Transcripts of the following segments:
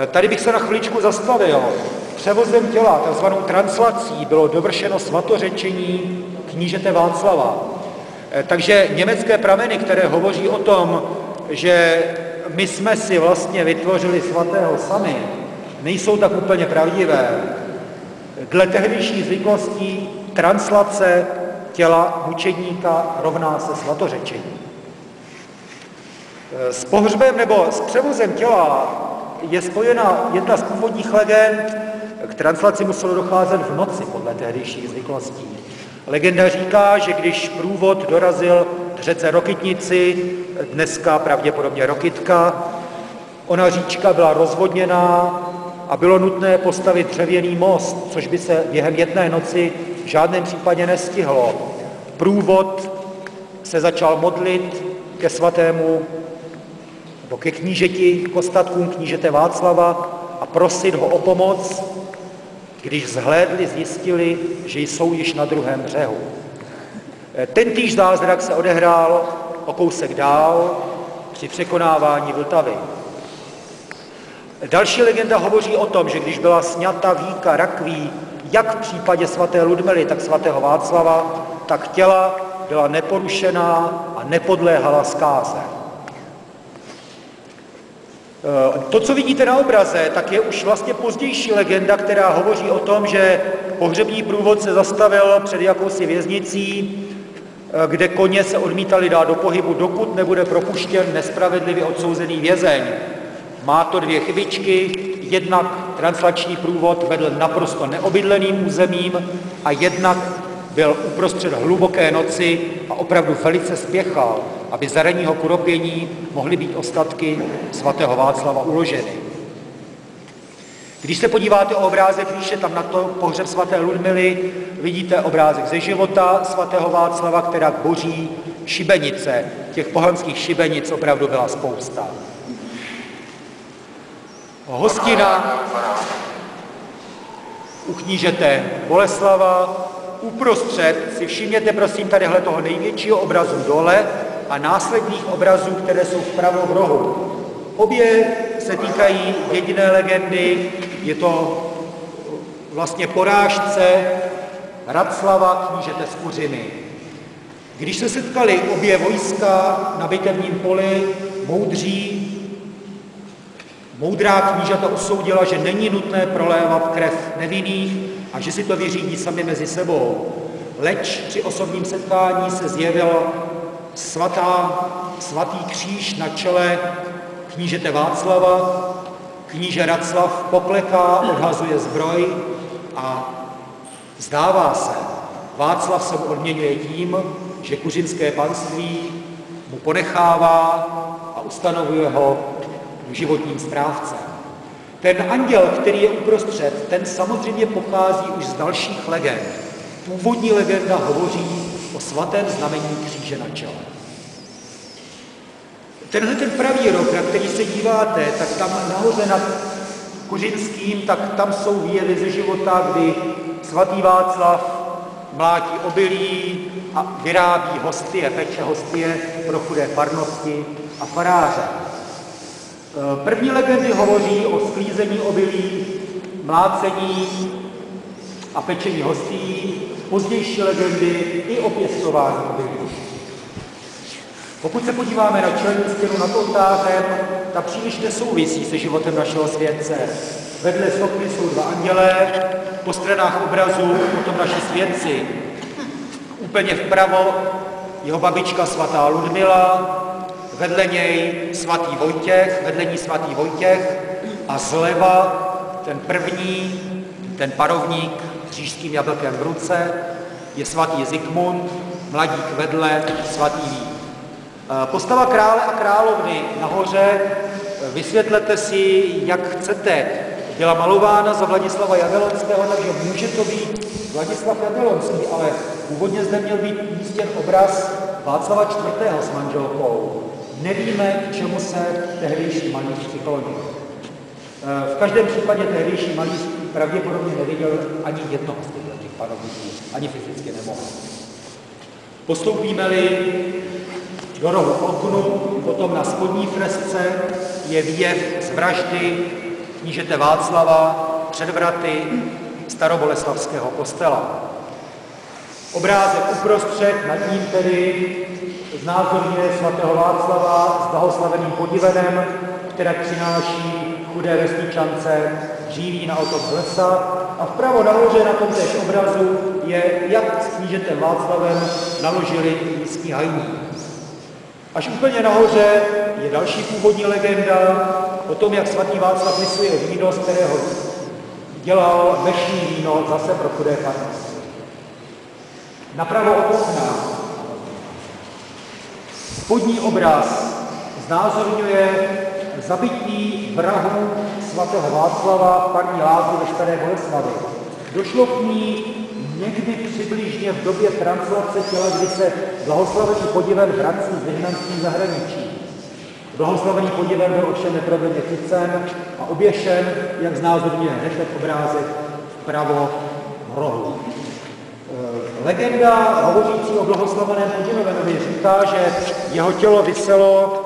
Tady bych se na chviličku zastavil. Převozem těla, takzvanou translací, bylo dovršeno svatořečení knížete Václava. Takže německé prameny, které hovoří o tom, že my jsme si vlastně vytvořili svatého sami, nejsou tak úplně pravdivé. Dle tehdejších zvyklostí translace těla mučedníka rovná se svatořečení. S pohřbem nebo s převozem těla je spojena jedna z původních legend. K translaci muselo docházet v noci podle tehdejších zvyklostí. Legenda říká, že když průvod dorazil k řece Rokytnici, dneska pravděpodobně Rokytka, ona říčka byla rozvodněná a bylo nutné postavit dřevěný most, což by se během jedné noci v žádném případě nestihlo. Průvod se začal modlit ke svatému nebo ke knížeti, k ostatkům knížete Václava a prosit ho o pomoc, když zhlédli, zjistili, že jsou již na druhém břehu. Tentýž zázrak se odehrál o kousek dál při překonávání Vltavy. Další legenda hovoří o tom, že když byla sňata víka rakví, jak v případě svaté Ludmily, tak svatého Václava, tak těla byla neporušená a nepodléhala zkáze. To, co vidíte na obraze, tak je už vlastně pozdější legenda, která hovoří o tom, že pohřební průvod se zastavil před jakousi věznicí, kde koně se odmítali dát do pohybu, dokud nebude propuštěn nespravedlivě odsouzený vězeň. Má to dvě chybičky, jednak translační průvod vedl naprosto neobydleným územím a jednak byl uprostřed hluboké noci a opravdu velice spěchal, aby za ranního kuropění mohly být ostatky svatého Václava uloženy. Když se podíváte o obrázek výše, tam na to pohřeb svaté Ludmily, vidíte obrázek ze života svatého Václava, která boří šibenice. Těch pohanských šibenic opravdu byla spousta. Hostina u knížete Boleslava, uprostřed si všimněte prosím tadyhle toho největšího obrazu dole a následných obrazů, které jsou vpravo v rohu. Obě se týkají jediné legendy, je to vlastně porážce Raclava knížete z Kuřimy. Když se setkali obě vojska na bitevním poli, moudrá knížata usoudila, že není nutné prolévat krev nevinných a že si to vyřídí sami mezi sebou. Leč při osobním setkání se zjevil svatý kříž na čele knížete Václava. Kníže Raclav pokleká, odhazuje zbroj a zdává se, Václav se mu odměňuje tím, že kuřimské panství mu ponechává a ustanovuje ho životním správcem. Ten anděl, který je uprostřed, ten samozřejmě pochází už z dalších legend. Původní legenda hovoří o svatém znamení kříže na čele. Tenhle ten pravý rok, na který se díváte, tak tam nahoře nad Kuřimským, tak tam jsou výjevy ze života, kdy svatý Václav mlátí obilí a vyrábí hostie, peče hostie pro chudé farnosti a faráře. První legendy hovoří o sklízení obilí, mlácení a pečení hostí, pozdější legendy i o pěstování obilí. Pokud se podíváme na čelní stěnu nad oltářem, ta příliš nesouvisí se životem našeho světce. Vedle sochy jsou dva andělé, po stranách obrazu potom naši svědci. Úplně vpravo jeho babička svatá Ludmila, vedle ní svatý Vojtěch a zleva ten první, ten parovník s říšským jablkem v ruce, je svatý Zikmund, mladík vedle svatý Vít. Postava krále a královny nahoře, vysvětlete si, jak chcete. Byla malována za Vladislava Jagellonského, takže může to být Vladislav Jagellonský, ale původně zde měl být umístěn obraz Václava IV. S manželkou. Nevíme, k čemu se tehdejší malíř přiklonil. V každém případě tehdejší malíř pravděpodobně neviděl ani jednoho z těch panovníků, ani fyzicky nemohl. Postoupíme-li do rohu oknu, potom na spodní fresce je výjev z vraždy knížete Václava před vraty staroboleslavského kostela. Obrázek uprostřed, nad ním tedy znázorňuje svatého Václava s blahoslaveným podivenem, které přináší chudé vesničance dříví na otok z lesa. A vpravo nahoře na tomtéž obrazu je, jak s knížetem Václavem naložili místní hajní. Až úplně nahoře je další původní legenda o tom, jak svatý Václav lisuje víno, z kterého dělal dnešní víno zase pro chudé farnosti. Napravo od okna spodní obraz znázorňuje zabití vrahů svatého Václava v parní lázni ve Staré Boleslavi. Došlo k ní někdy přibližně v době translace těla, kdy se blahoslavený Podiven vrací z vyhnanství zahraničí. Blahoslavený Podiven byl ovšem neprodleně chycen a oběšen, jak znázorňuje hned obrázek vpravo v rohu. Legenda hovořící o blahoslaveném Podivenovi říká, že jeho tělo viselo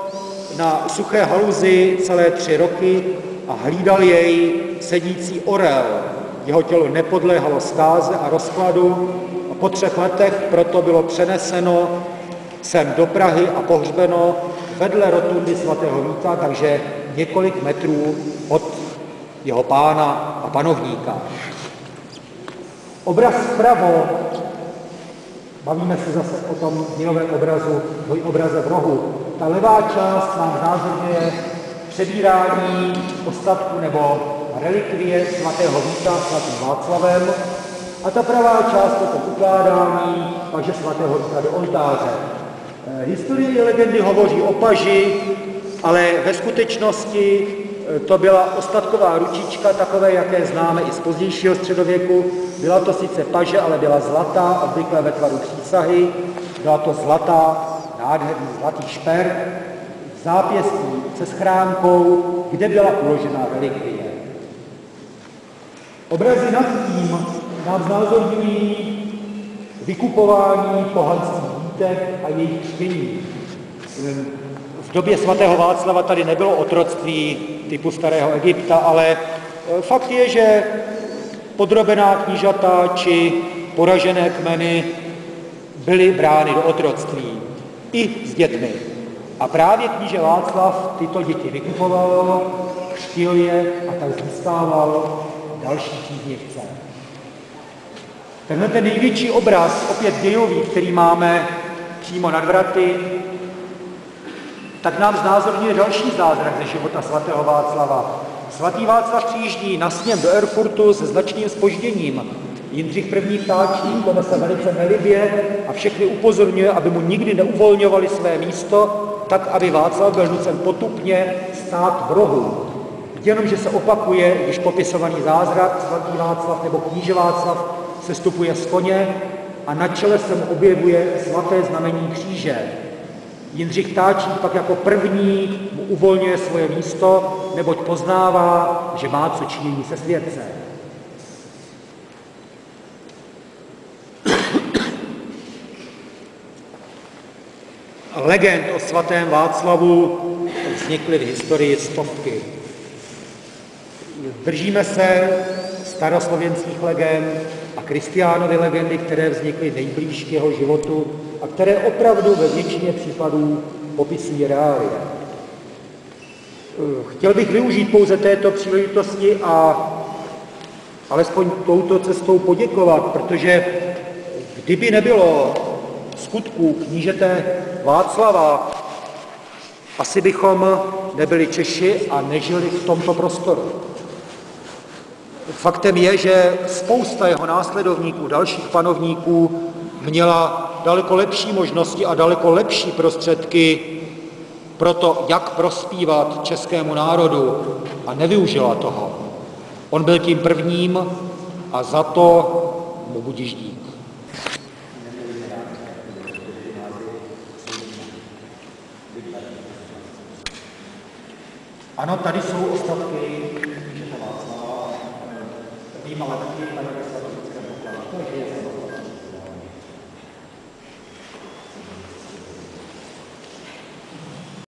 na suché haluzi celé 3 roky a hlídal jej sedící orel. Jeho tělo nepodléhalo zkáze a rozkladu a po 3 letech proto bylo přeneseno sem do Prahy a pohřbeno vedle rotundy svatého Víta, takže několik metrů od jeho pána a panovníka. Obraz vpravo, bavíme se zase o tom dílovém obrazu, obraze v rohu. Ta levá část nám znázorňuje přebírání ostatku nebo relikvie svatého Víta svatým Václavem a ta pravá část potom ukládání paže svatého Víta do oltáře. Historie legendy hovoří o paži, ale ve skutečnosti to byla ostatková ručička, takové, jaké známe i z pozdějšího středověku. Byla to sice paže, ale byla zlatá, obvykle ve tvaru přísahy. Byla to zlatá, nádherný zlatý šper, v zápěstí se schránkou, kde byla uložena relikvie. Obrazy nad tím nám znázorňují vykupování pohanských dítek a jejich křtění. V době svatého Václava tady nebylo otroctví typu starého Egypta, ale fakt je, že podrobená knížata či poražené kmeny byly brány do otroctví i s dětmi. A právě kníže Václav tyto děti vykupoval, křtil je a tak získával další příznivce. Tenhle ten největší obraz, opět dějový, který máme přímo nad vraty, tak nám znázorňuje další zázrak ze života svatého Václava. Svatý Václav přijíždí na sněm do Erfurtu se značným zpožděním. Jindřich I. táčí, to se velice nelibě a všechny upozorňuje, aby mu nikdy neuvolňovali své místo, tak, aby Václav byl nucen potupně stát v rohu. Jenomže se opakuje, když popisovaný zázrak, svatý Václav nebo kníže Václav sestupuje z koně a na čele se mu objevuje svaté znamení kříže. Jindřich Táčí pak jako první mu uvolňuje svoje místo, neboť poznává, že má co činění se světcem. Legend o svatém Václavu vznikly v historii stovky. Držíme se staroslovenských legend a Kristiánovy legendy, které vznikly nejblíž k jeho životu a které opravdu ve většině případů popisují reálie. Chtěl bych využít pouze této příležitosti a alespoň touto cestou poděkovat, protože kdyby nebylo skutků knížete Václava, asi bychom nebyli Češi a nežili v tomto prostoru. Faktem je, že spousta jeho následovníků, dalších panovníků, měla daleko lepší možnosti a daleko lepší prostředky pro to, jak prospívat českému národu a nevyužila toho. On byl tím prvním a za to mu budiž dík. Ano, tady jsou ostatky knížete Václava, vím, ale taky tady ve Slavovském pokladu.